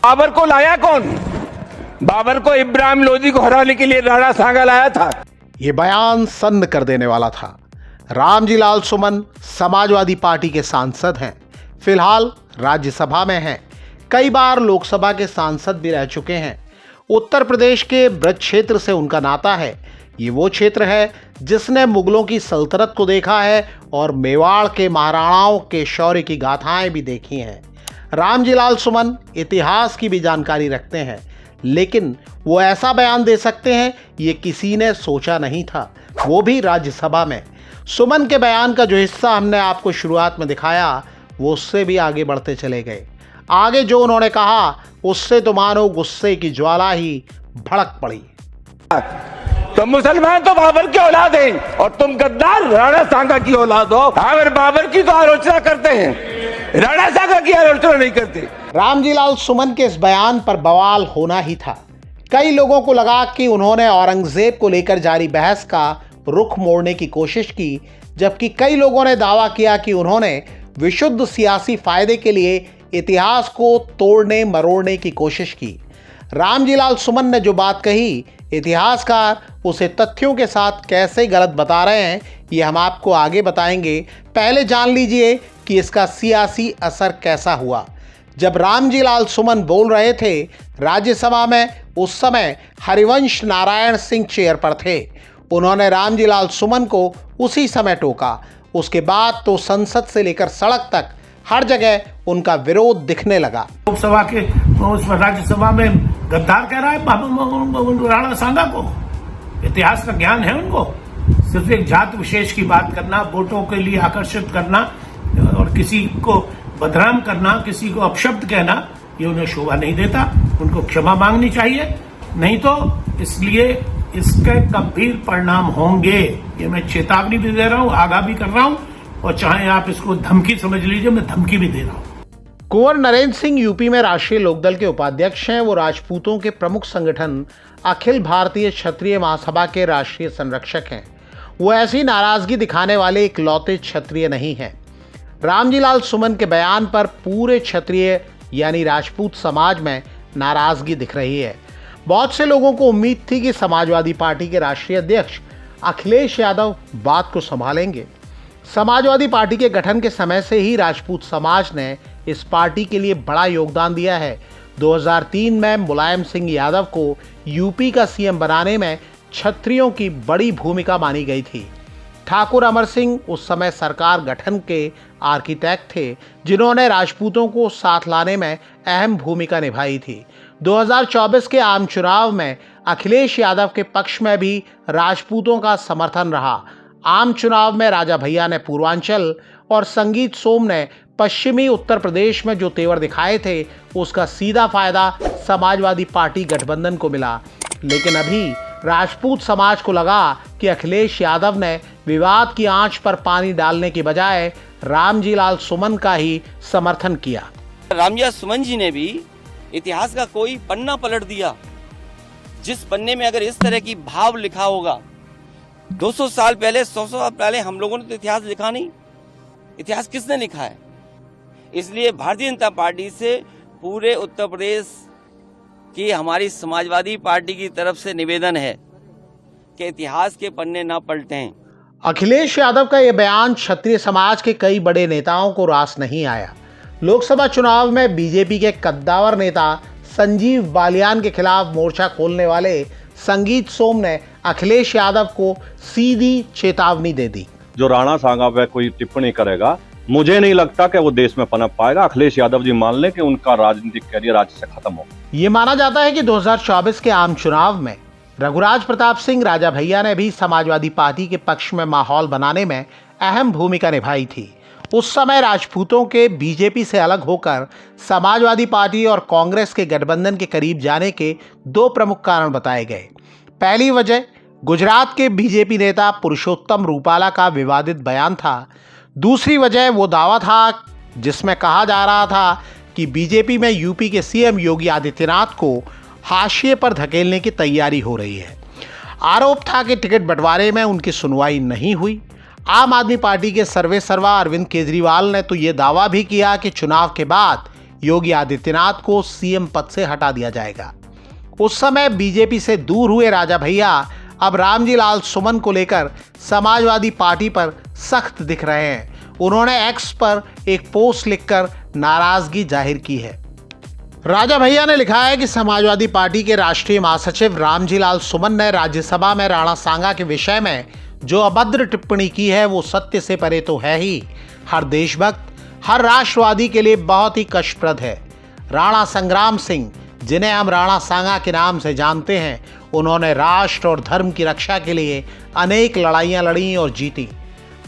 बाबर को लाया कौन? बाबर को इब्राहिम लोदी को हराने के लिए राणा सांगा लाया था। ये बयान सन्न कर देने वाला था। रामजी लाल सुमन समाजवादी पार्टी के सांसद हैं, फिलहाल राज्यसभा में हैं, कई बार लोकसभा के सांसद भी रह चुके हैं। उत्तर प्रदेश के ब्रज क्षेत्र से उनका नाता है। ये वो क्षेत्र है जिसने मुगलों की सल्तनत को देखा है और मेवाड़ के महाराणाओं के शौर्य की गाथाएं भी देखी हैं। रामजी लाल सुमन इतिहास की भी जानकारी रखते हैं, लेकिन वो ऐसा बयान दे सकते हैं ये किसी ने सोचा नहीं था, वो भी राज्यसभा में। सुमन के बयान का जो हिस्सा हमने आपको शुरुआत में दिखाया वो उससे भी आगे बढ़ते चले गए। आगे जो उन्होंने कहा उससे तो मानो गुस्से की ज्वाला ही भड़क पड़ी। तो मुसलमान तो बाबर की औलाद हैं और तुम गद्दार राणा सांगा की औलाद हो। और बाबर की तो आलोचना करते हैं, राणा सांगा की आलोचना नहीं करते। रामजी लाल सुमन के इस बयान पर बवाल होना ही था। कई लोगों को लगा कि उन्होंने औरंगजेब को लेकर जारी बहस का रुख मोड़ने की कोशिश की, जबकि कई लोगों ने दावा किया कि उन्होंने विशुद्ध सियासी फायदे के लिए इतिहास को तोड़ने मरोड़ने की कोशिश की। रामजी लाल सुमन ने जो बात कही, इतिहासकार उसे तथ्यों के साथ कैसे गलत बता रहे हैं ये हम आपको आगे बताएंगे। पहले जान लीजिए कि इसका सियासी असर कैसा हुआ। जब रामजी लाल सुमन बोल रहे थे राज्यसभा में, उस समय हरिवंश नारायण सिंह चेयर पर थे। उन्होंने रामजी लाल सुमन को उसी समय टोका। उसके बाद तो संसद से लेकर सड़क तक हर जगह उनका विरोध दिखने लगा। लोकसभा के उस राज्यसभा में गद्दार कह रहा है राणा सांगा को। इतिहास का ज्ञान है उनको? सिर्फ एक जात विशेष की बात करना, वोटों के लिए आकर्षित करना और किसी को बदनाम करना, किसी को अपशब्द कहना, ये उन्हें शोभा नहीं देता। उनको क्षमा मांगनी चाहिए, नहीं तो इसलिए इसके गंभीर परिणाम होंगे। ये मैं चेतावनी भी दे रहा हूं, आगाह भी कर रहा हूं, और चाहे आप इसको धमकी समझ लीजिए, मैं धमकी भी दे रहा हूं। कुंवर नरेंद्र सिंह यूपी में राष्ट्रीय लोकदल के उपाध्यक्ष हैं। वो राजपूतों के प्रमुख संगठन अखिल भारतीय क्षत्रिय महासभा के राष्ट्रीय संरक्षक हैं। वो ऐसी नाराजगी दिखाने वाले इकलौते क्षत्रिय नहीं हैं। रामजी लाल सुमन के बयान पर पूरे क्षत्रिय यानी राजपूत समाज में नाराजगी दिख रही है। बहुत से लोगों को उम्मीद थी कि समाजवादी पार्टी के राष्ट्रीय अध्यक्ष अखिलेश यादव बात को संभालेंगे। समाजवादी पार्टी के गठन के समय से ही राजपूत समाज ने इस पार्टी के लिए बड़ा योगदान दिया है। 2003 में मुलायम सिंह यादव को यूपी का सीएम बनाने में क्षत्रियों की बड़ी भूमिका मानी गई थी। ठाकुर अमर सिंह उस समय सरकार गठन के आर्किटेक्ट थे, जिन्होंने राजपूतों को साथ लाने में अहम भूमिका निभाई थी। 2024 के आम चुनाव में अखिलेश यादव के पक्ष में भी राजपूतों का समर्थन रहा। आम चुनाव में राजा भैया ने पूर्वांचल और संगीत सोम ने पश्चिमी उत्तर प्रदेश में जो तेवर दिखाए थे, उसका सीधा फायदा समाजवादी पार्टी गठबंधन को मिला। लेकिन अभी राजपूत समाज को लगा कि अखिलेश यादव ने विवाद की आंच पर पानी डालने की बजाय रामजी लाल सुमन का ही समर्थन किया। रामजी सुमन जी ने भी इतिहास का कोई पन्ना पलट दिया, जिस पन्ने में अगर इस तरह की भाव लिखा होगा। 200 साल पहले, 100 साल पहले हम लोगों ने तो इतिहास लिखा नहीं। इतिहास किसने लिखा है? इसलिए भारतीय जनता पार्टी से पूरे उत्तर प्रदेश की हमारी समाजवादी पार्टी की तरफ से निवेदन है कि इतिहास के पन्ने ना पलटें। अखिलेश यादव का यह बयान क्षत्रिय समाज के कई बड़े नेताओं को रास नहीं आया। लोकसभा चुनाव में बीजेपी के कद्दावर नेता संजीव बालियान के खिलाफ मोर्चा खोलने वाले संगीत सोम ने अखिलेश यादव को सीधी चेतावनी दे दी। जो राणा सांगा पे कोई टिप्पणी करेगा, मुझे नहीं लगता कि वो देश में पनप पाएगा। अखिलेश यादव जी मान लें कि उनका राजनीतिक कैरियर आज से खत्म हो। ये माना जाता है कि 2024 के आम चुनाव में रघुराज प्रताप सिंह राजा भैया ने भी समाजवादी पार्टी के पक्ष में माहौल बनाने में अहम भूमिका निभाई थी। उस समय राजपूतों के बीजेपी से अलग होकर समाजवादी पार्टी और कांग्रेस के गठबंधन के करीब जाने के दो प्रमुख कारण बताए गए। पहली वजह गुजरात के बीजेपी नेता पुरुषोत्तम रूपाला का विवादित बयान था। दूसरी वजह वो दावा था जिसमें कहा जा रहा था कि बीजेपी में यूपी के सीएम योगी आदित्यनाथ को हाशिए पर धकेलने की तैयारी हो रही है। आरोप था कि टिकट बंटवारे में उनकी सुनवाई नहीं हुई। आम आदमी पार्टी के सर्वेसर्वा अरविंद केजरीवाल ने तो ये दावा भी किया कि चुनाव के बाद योगी आदित्यनाथ को सीएम पद से हटा दिया जाएगा। उस समय बीजेपी से दूर हुए राजा भैया अब रामजी लाल सुमन को लेकर समाजवादी पार्टी पर सख्त दिख रहे हैं। उन्होंने एक्स पर एक पोस्ट लिखकर नाराजगी जाहिर की है। राजा भैया ने लिखा है कि समाजवादी पार्टी के राष्ट्रीय महासचिव रामजी लाल सुमन ने राज्यसभा में राणा सांगा के विषय में जो अभद्र टिप्पणी की है वो सत्य से परे तो है ही, हर देशभक्त, हर राष्ट्रवादी के लिए बहुत ही कष्टप्रद है। राणा संग्राम सिंह, जिन्हें हम राणा सांगा के नाम से जानते हैं, उन्होंने राष्ट्र और धर्म की रक्षा के लिए अनेक लड़ाइयां लड़ी और जीती।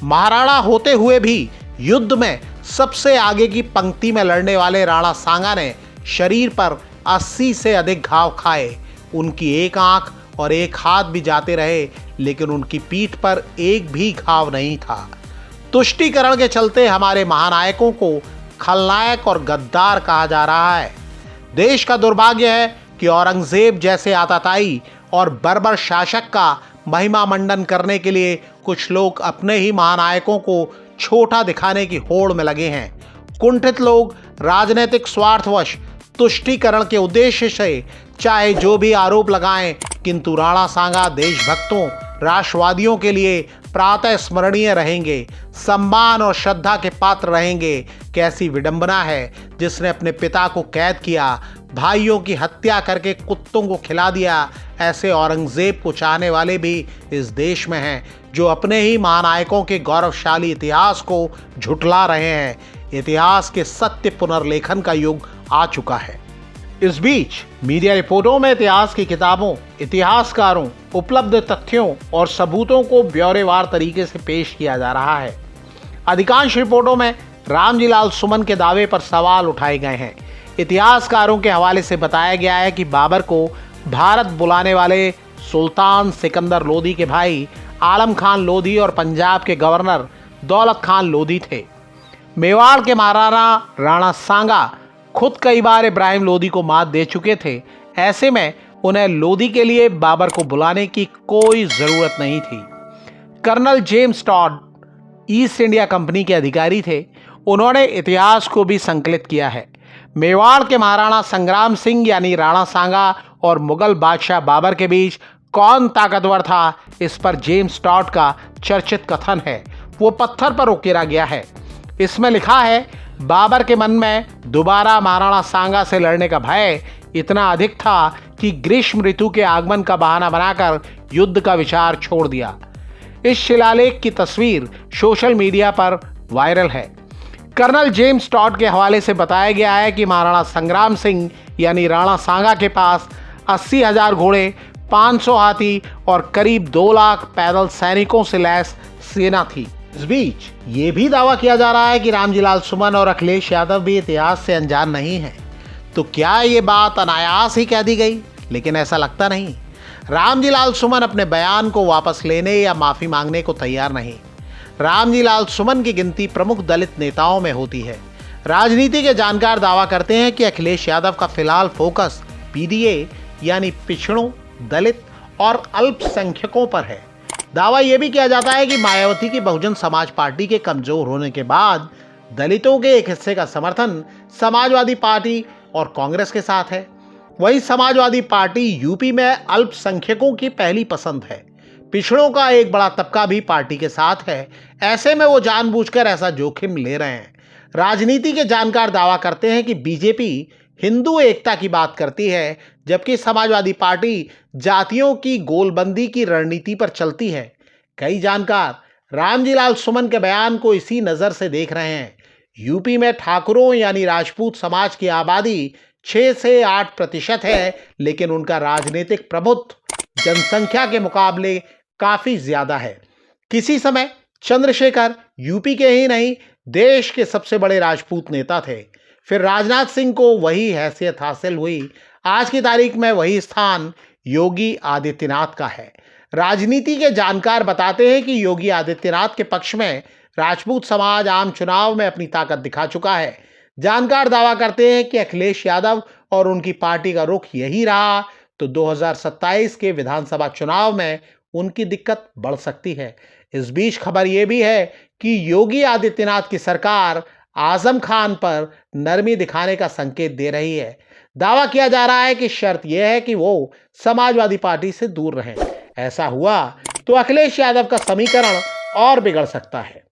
महाराणा होते हुए भी युद्ध में सबसे आगे की पंक्ति में लड़ने वाले राणा सांगा ने शरीर पर 80 से अधिक घाव खाए। उनकी एक आंख और एक हाथ भी जाते रहे, लेकिन उनकी पीठ पर एक भी घाव नहीं था। तुष्टीकरण के चलते हमारे महानायकों को खलनायक और गद्दार कहा जा रहा है। देश का दुर्भाग्य है कि औरंगजेब जैसे आताताई और बर्बर शासक का महिमा मंडन करने के लिए कुछ लोग अपने ही महानायकों को छोटा दिखाने की होड़ में लगे हैं। कुंठित लोग राजनीतिक स्वार्थवश तुष्टीकरण के उद्देश्य से चाहे जो भी आरोप लगाएं, किंतु राणा सांगा देशभक्तों, राष्ट्रवादियों के लिए प्रातः स्मरणीय रहेंगे, सम्मान और श्रद्धा के पात्र रहेंगे। कैसी विडंबना है जिसने अपने पिता को कैद किया, भाइयों की हत्या करके कुत्तों को खिला दिया। ऐसे औरंगजेब को चाहने वाले भी इस देश में हैं, जो अपने ही महानायकों के गौरवशाली इतिहास को झुठला रहे हैं। इतिहास के सत्य पुनर्लेखन का युग आ चुका है। इस बीच मीडिया रिपोर्टों में इतिहास की किताबों, इतिहासकारों, उपलब्ध तथ्यों और सबूतों को ब्यौरेवार तरीके से पेश किया जा रहा है। अधिकांश रिपोर्टों में रामजी लाल सुमन के दावे पर सवाल उठाए गए हैं। इतिहासकारों के हवाले से बताया गया है कि बाबर को भारत बुलाने वाले सुल्तान सिकंदर लोधी के भाई आलम खान लोधी और पंजाब के गवर्नर दौलत खान लोधी थे। मेवाड़ के महाराणा राणा सांगा खुद कई बार इब्राहिम लोधी को मात दे चुके थे। ऐसे में उन्हें लोधी के लिए बाबर को बुलाने की कोई जरूरत नहीं थी। Colonel James Tod East India Company के अधिकारी थे। उन्होंने इतिहास को भी संकलित किया है। मेवाड़ के महाराणा संग्राम सिंह यानी राणा सांगा और मुगल बादशाह बाबर के बीच कौन ताकतवर था, इस पर जेम्स टॉड का चर्चित कथन है। वो पत्थर पर उकेरा गया है। इसमें लिखा है, बाबर के मन में दोबारा महाराणा सांगा से लड़ने का भय इतना अधिक था कि ग्रीष्म ऋतु के आगमन का बहाना बनाकर युद्ध का विचार छोड़ दिया। इस शिलालेख की तस्वीर सोशल मीडिया पर वायरल है। कर्नल जेम्स टॉड के हवाले से बताया गया है कि महाराणा संग्राम सिंह यानी राणा सांगा के पास 80,000 घोड़े, 500 हाथी और करीब 2 लाख पैदल सैनिकों से लैस सेना थी। इस बीच ये भी दावा किया जा रहा है कि रामजी लाल सुमन और अखिलेश यादव भी इतिहास से अनजान नहीं हैं। तो क्या ये बात अनायास ही कह दी गई? लेकिन ऐसा लगता नहीं। रामजी लाल सुमन अपने बयान को वापस लेने या माफ़ी मांगने को तैयार नहीं। रामजी लाल सुमन की गिनती प्रमुख दलित नेताओं में होती है। राजनीति के जानकार दावा करते हैं कि अखिलेश यादव का फिलहाल फोकस पीडीए यानी पिछड़ों, दलित और अल्पसंख्यकों पर है। दावा यह भी किया जाता है कि मायावती की बहुजन समाज पार्टी के कमजोर होने के बाद दलितों के एक हिस्से का समर्थन समाजवादी पार्टी और कांग्रेस के साथ है। वहीं समाजवादी पार्टी यूपी में अल्पसंख्यकों की पहली पसंद है। पिछड़ों का एक बड़ा तबका भी पार्टी के साथ है। ऐसे में वो जानबूझकर ऐसा जोखिम ले रहे हैं। राजनीति के जानकार दावा करते हैं कि बीजेपी हिंदू एकता की बात करती है, जबकि समाजवादी पार्टी जातियों की गोलबंदी की रणनीति पर चलती है। कई जानकार रामजी लाल सुमन के बयान को इसी नज़र से देख रहे हैं। यूपी में ठाकुरों यानी राजपूत समाज की आबादी 6 से 8% है, लेकिन उनका राजनीतिक प्रभुत्व जनसंख्या के मुकाबले काफ़ी ज़्यादा है। किसी समय चंद्रशेखर यूपी के ही नहीं, देश के सबसे बड़े राजपूत नेता थे। फिर राजनाथ सिंह को वही हैसियत हासिल हुई। आज की तारीख में वही स्थान योगी आदित्यनाथ का है। राजनीति के जानकार बताते हैं कि योगी आदित्यनाथ के पक्ष में राजपूत समाज आम चुनाव में अपनी ताकत दिखा चुका है। जानकार दावा करते हैं कि अखिलेश यादव और उनकी पार्टी का रुख यही रहा तो 2027 के विधानसभा चुनाव में उनकी दिक्कत बढ़ सकती है। इस बीच खबर यह भी है कि योगी आदित्यनाथ की सरकार आजम खान पर नरमी दिखाने का संकेत दे रही है। दावा किया जा रहा है कि शर्त यह है कि वो समाजवादी पार्टी से दूर रहें। ऐसा हुआ तो अखिलेश यादव का समीकरण और बिगड़ सकता है।